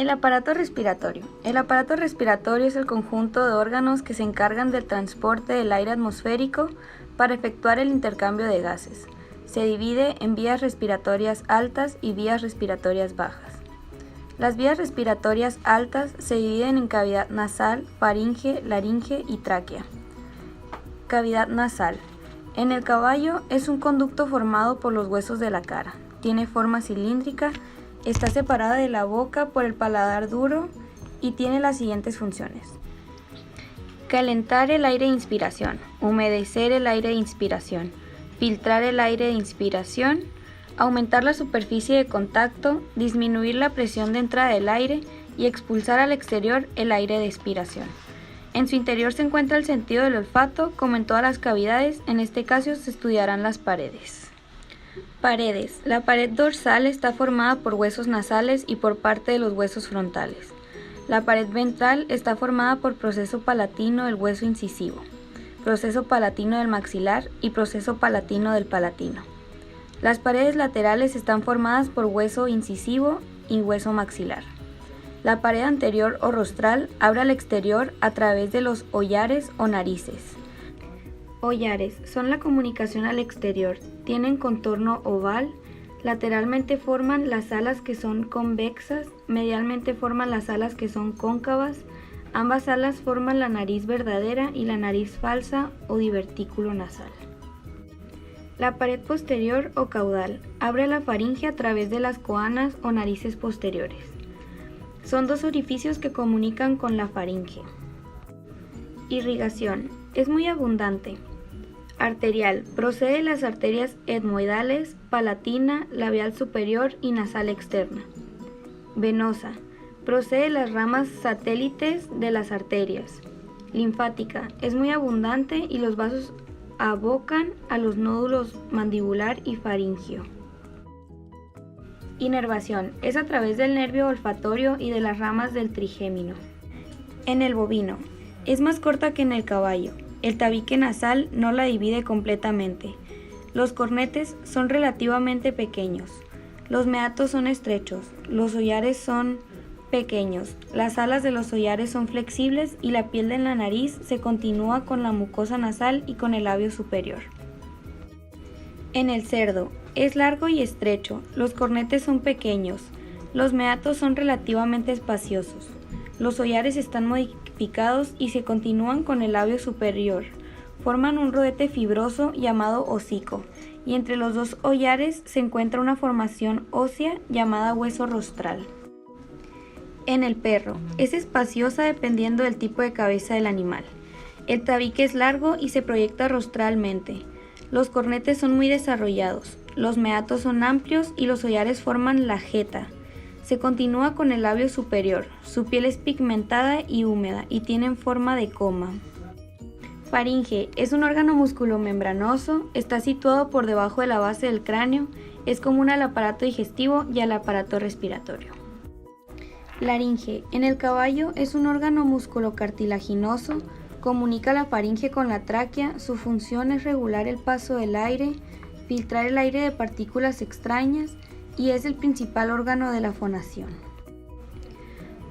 El aparato respiratorio. El aparato respiratorio es el conjunto de órganos que se encargan del transporte del aire atmosférico para efectuar el intercambio de gases. Se divide en vías respiratorias altas y vías respiratorias bajas. Las vías respiratorias altas se dividen en cavidad nasal, faringe, laringe y tráquea. Cavidad nasal. En el caballo es un conducto formado por los huesos de la cara. Tiene forma cilíndrica, está separada de la boca por el paladar duro y tiene las siguientes funciones. Calentar el aire de inspiración, humedecer el aire de inspiración, filtrar el aire de inspiración, aumentar la superficie de contacto, disminuir la presión de entrada del aire y expulsar al exterior el aire de expiración. En su interior se encuentra el sentido del olfato, como en todas las cavidades, en este caso se estudiarán las paredes. Paredes. La pared dorsal está formada por huesos nasales y por parte de los huesos frontales. La pared ventral está formada por proceso palatino del hueso incisivo, proceso palatino del maxilar y proceso palatino del palatino. Las paredes laterales están formadas por hueso incisivo y hueso maxilar. La pared anterior o rostral abre al exterior a través de los hollares o narices. Hollares son la comunicación al exterior, tienen contorno oval, lateralmente forman las alas que son convexas, medialmente forman las alas que son cóncavas, ambas alas forman la nariz verdadera y la nariz falsa o divertículo nasal. La pared posterior o caudal abre la faringe a través de las coanas o narices posteriores. Son dos orificios que comunican con la faringe. Irrigación. Es muy abundante. Arterial. Procede de las arterias etmoidales, palatina, labial superior y nasal externa. Venosa. Procede de las ramas satélites de las arterias. Linfática. Es muy abundante y los vasos abocan a los nódulos mandibular y faringio. Inervación. Es a través del nervio olfatorio y de las ramas del trigémino. En el bovino. Es más corta que en el caballo. El tabique nasal no la divide completamente. Los cornetes son relativamente pequeños. Los meatos son estrechos. Los hollares son pequeños. Las alas de los hollares son flexibles y la piel de la nariz se continúa con la mucosa nasal y con el labio superior. En el cerdo. Es largo y estrecho. Los cornetes son pequeños. Los meatos son relativamente espaciosos. Los hollares están modificados y se continúan con el labio superior. Forman un rodete fibroso llamado hocico, y entre los dos hollares se encuentra una formación ósea llamada hueso rostral. En el perro, es espaciosa dependiendo del tipo de cabeza del animal. El tabique es largo y se proyecta rostralmente. Los cornetes son muy desarrollados. Los meatos son amplios y los hollares forman la jeta. Se continúa con el labio superior. Su piel es pigmentada y húmeda y tienen forma de coma. Faringe es un órgano musculomembranoso, está situado por debajo de la base del cráneo, es común al aparato digestivo y al aparato respiratorio. Laringe en el caballo es un órgano musculocartilaginoso, comunica la faringe con la tráquea, su función es regular el paso del aire, filtrar el aire de partículas extrañas y es el principal órgano de la fonación.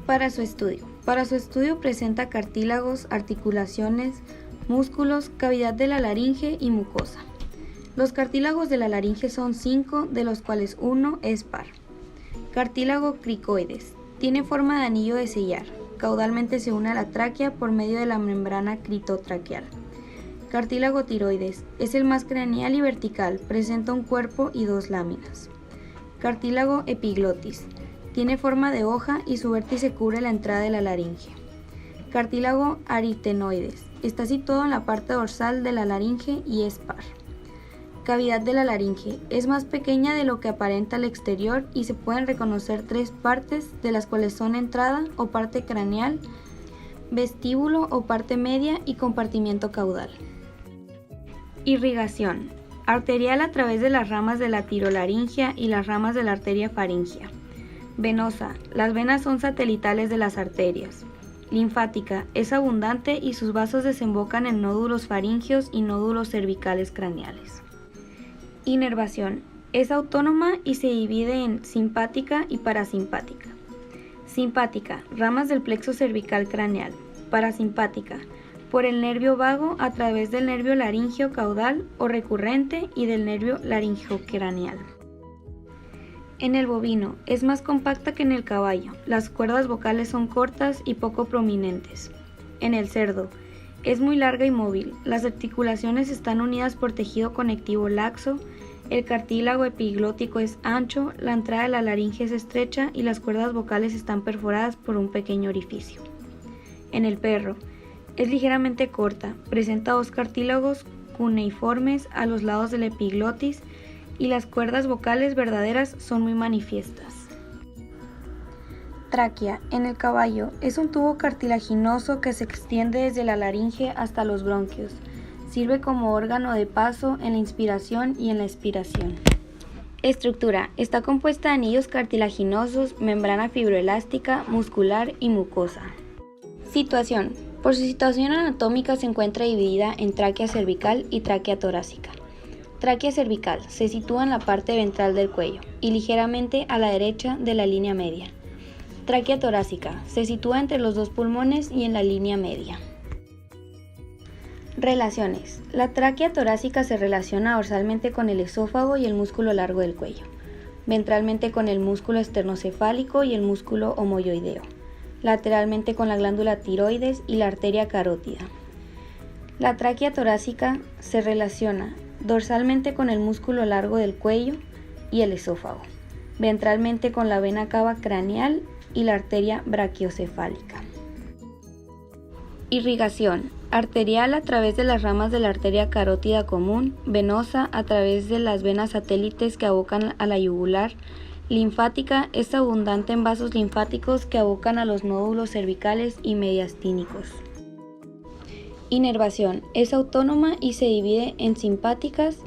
Para su estudio presenta cartílagos, articulaciones, músculos, cavidad de la laringe y mucosa. Los cartílagos de la laringe son 5, de los cuales uno es par. Cartílago cricoides. Tiene forma de anillo de sellar. Caudalmente se une a la tráquea por medio de la membrana critotraqueal. Cartílago tiroides. Es el más craneal y vertical. Presenta un cuerpo y 2 láminas. Cartílago epiglotis. Tiene forma de hoja y su vértice cubre la entrada de la laringe. Cartílago aritenoides. Está situado en la parte dorsal de la laringe y es par. Cavidad de la laringe. Es más pequeña de lo que aparenta al exterior y se pueden reconocer 3 partes, de las cuales son entrada o parte craneal, vestíbulo o parte media y compartimiento caudal. Irrigación. Arterial a través de las ramas de la tirolaringia y las ramas de la arteria faringia. Venosa. Las venas son satelitales de las arterias. Linfática. Es abundante y sus vasos desembocan en nódulos faringios y nódulos cervicales craneales. Inervación. Es autónoma y se divide en simpática y parasimpática. Simpática, ramas del plexo cervical craneal. Parasimpática, por el nervio vago a través del nervio laríngeo caudal o recurrente y del nervio laringeocraneal. En el bovino es más compacta que en el caballo, las cuerdas vocales son cortas y poco prominentes. En el cerdo es muy larga y móvil, las articulaciones están unidas por tejido conectivo laxo, el cartílago epiglótico es ancho, la entrada de la laringe es estrecha y las cuerdas vocales están perforadas por un pequeño orificio. En el perro es ligeramente corta, presenta dos cartílagos cuneiformes a los lados del epiglotis y las cuerdas vocales verdaderas son muy manifiestas. Tráquea, en el caballo, es un tubo cartilaginoso que se extiende desde la laringe hasta los bronquios. Sirve como órgano de paso en la inspiración y en la expiración. Estructura, está compuesta de anillos cartilaginosos, membrana fibroelástica, muscular y mucosa. Situación, por su situación anatómica se encuentra dividida en tráquea cervical y tráquea torácica. Tráquea cervical se sitúa en la parte ventral del cuello y ligeramente a la derecha de la línea media. Tráquea torácica se sitúa entre los dos pulmones y en la línea media. Relaciones. La tráquea torácica se relaciona dorsalmente con el esófago y el músculo largo del cuello, ventralmente con el músculo esternocefálico y el músculo omoyoideo, lateralmente con la glándula tiroides y la arteria carótida. La tráquea torácica se relaciona dorsalmente con el músculo largo del cuello y el esófago, ventralmente con la vena cava craneal y la arteria brachiocefálica. Irrigación arterial a través de las ramas de la arteria carótida común, venosa a través de las venas satélites que abocan a la yugular, linfática es abundante en vasos linfáticos que abocan a los nódulos cervicales y mediastínicos. Inervación es autónoma y se divide en simpáticas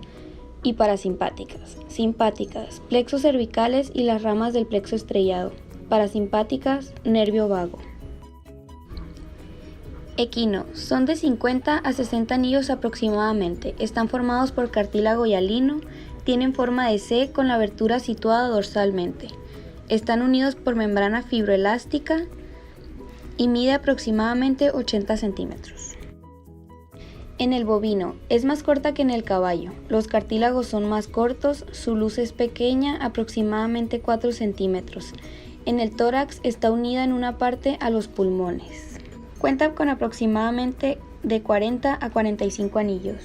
y parasimpáticas. Simpáticas, plexos cervicales y las ramas del plexo estrellado. Parasimpáticas, nervio vago. Equino, son de 50 a 60 anillos aproximadamente, están formados por cartílago hialino, tienen forma de C con la abertura situada dorsalmente, están unidos por membrana fibroelástica y mide aproximadamente 80 centímetros. En el bovino, es más corta que en el caballo, los cartílagos son más cortos, su luz es pequeña, aproximadamente 4 centímetros, en el tórax está unida en una parte a los pulmones. Cuenta con aproximadamente de 40 a 45 anillos.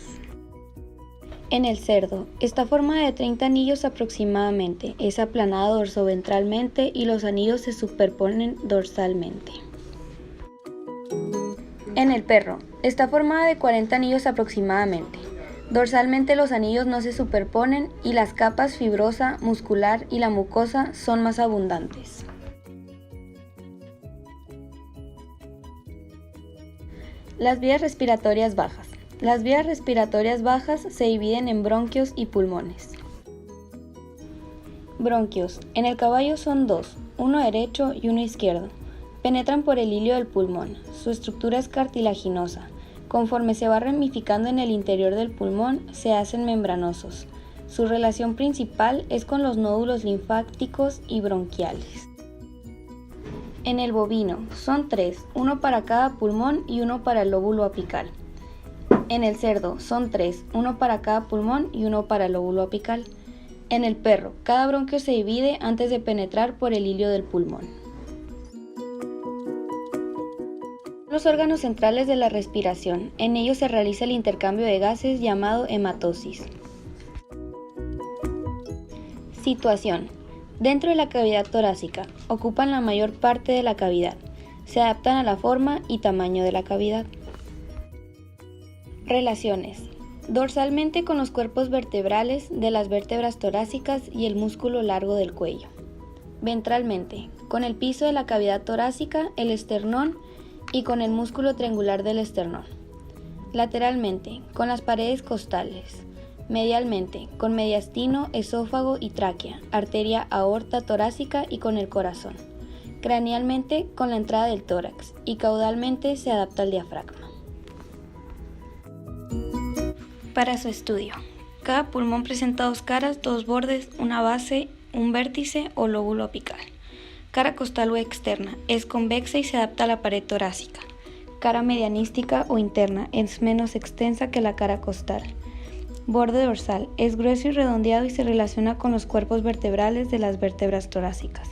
En el cerdo, está formada de 30 anillos aproximadamente, es aplanada dorsoventralmente y los anillos se superponen dorsalmente. En el perro, está formada de 40 anillos aproximadamente. Dorsalmente los anillos no se superponen y las capas fibrosa, muscular y la mucosa son más abundantes. Las vías respiratorias bajas. Las vías respiratorias bajas se dividen en bronquios y pulmones. Bronquios. En el caballo son dos, uno derecho y uno izquierdo. Penetran por el hilio del pulmón. Su estructura es cartilaginosa. Conforme se va ramificando en el interior del pulmón, se hacen membranosos. Su relación principal es con los nódulos linfáticos y bronquiales. En el bovino son tres, uno para cada pulmón y uno para el lóbulo apical. En el cerdo son tres, uno para cada pulmón y uno para el lóbulo apical. En el perro, cada bronquio se divide antes de penetrar por el hilio del pulmón. Los órganos centrales de la respiración, en ellos se realiza el intercambio de gases llamado hematosis. Situación. Dentro de la cavidad torácica, ocupan la mayor parte de la cavidad, se adaptan a la forma y tamaño de la cavidad. Relaciones. Dorsalmente con los cuerpos vertebrales de las vértebras torácicas y el músculo largo del cuello. Ventralmente, con el piso de la cavidad torácica, el esternón y con el músculo triangular del esternón. Lateralmente, con las paredes costales. Medialmente, con mediastino, esófago y tráquea, arteria aorta torácica y con el corazón. Cranealmente, con la entrada del tórax y caudalmente se adapta al diafragma. Para su estudio, cada pulmón presenta dos caras, dos bordes, una base, un vértice o lóbulo apical. Cara costal o externa, es convexa y se adapta a la pared torácica. Cara medianística o interna, es menos extensa que la cara costal. Borde dorsal, es grueso y redondeado y se relaciona con los cuerpos vertebrales de las vértebras torácicas.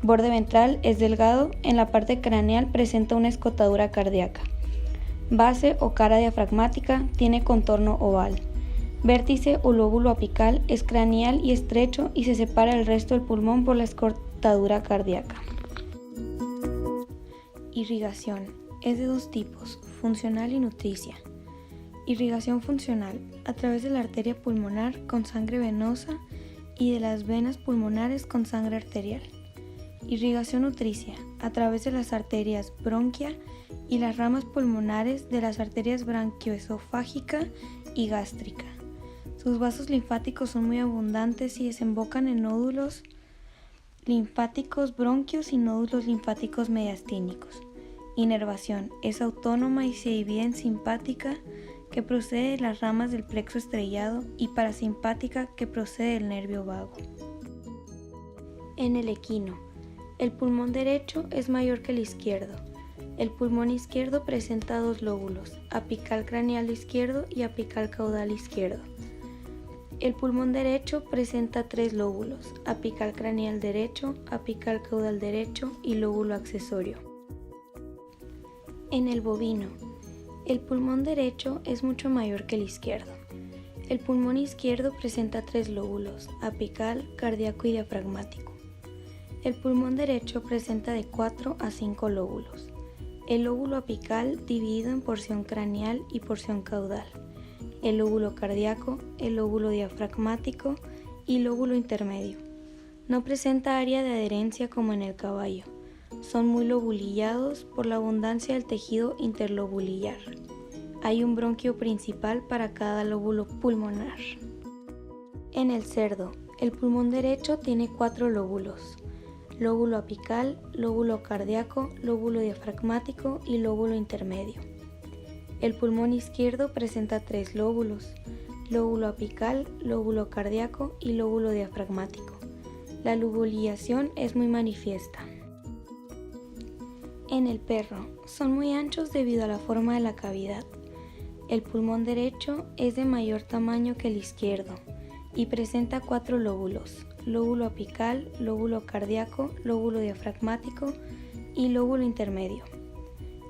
Borde ventral, es delgado, en la parte craneal presenta una escotadura cardíaca. Base o cara diafragmática, tiene contorno oval. Vértice o lóbulo apical, es craneal y estrecho y se separa del resto del pulmón por la escotadura cardíaca. Irrigación, es de dos tipos, funcional y nutricia. Irrigación funcional, a través de la arteria pulmonar con sangre venosa y de las venas pulmonares con sangre arterial. Irrigación nutricia, a través de las arterias bronquia y las ramas pulmonares de las arterias branquioesofágica y gástrica. Sus vasos linfáticos son muy abundantes y desembocan en nódulos linfáticos bronquios y nódulos linfáticos mediastínicos. Inervación, es autónoma y se divide en simpática, que procede de las ramas del plexo estrellado, y parasimpática, que procede del nervio vago. En el equino, el pulmón derecho es mayor que el izquierdo. El pulmón izquierdo presenta dos lóbulos, apical craneal izquierdo y apical caudal izquierdo. El pulmón derecho presenta tres lóbulos, apical craneal derecho, apical caudal derecho y lóbulo accesorio. En el bovino, el pulmón derecho es mucho mayor que el izquierdo. El pulmón izquierdo presenta tres lóbulos, apical, cardíaco y diafragmático. El pulmón derecho presenta de 4 a 5 lóbulos. El lóbulo apical dividido en porción craneal y porción caudal. El lóbulo cardíaco, el lóbulo diafragmático y lóbulo intermedio. No presenta área de adherencia como en el caballo. Son muy lobulillados por la abundancia del tejido interlobulillar. Hay un bronquio principal para cada lóbulo pulmonar. En el cerdo, el pulmón derecho tiene 4 lóbulos: lóbulo apical, lóbulo cardíaco, lóbulo diafragmático y lóbulo intermedio. El pulmón izquierdo presenta 3 lóbulos: lóbulo apical, lóbulo cardíaco y lóbulo diafragmático. La lobulización es muy manifiesta. En el perro, son muy anchos debido a la forma de la cavidad. El pulmón derecho es de mayor tamaño que el izquierdo y presenta 4 lóbulos: lóbulo apical, lóbulo cardíaco, lóbulo diafragmático y lóbulo intermedio.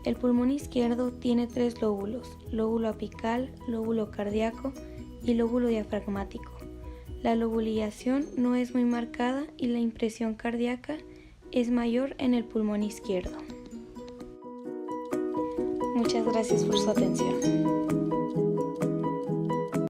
El pulmón izquierdo tiene 3 lóbulos: lóbulo apical, lóbulo cardíaco y lóbulo diafragmático. La lobulización no es muy marcada y la impresión cardíaca es mayor en el pulmón izquierdo. Muchas gracias por su atención.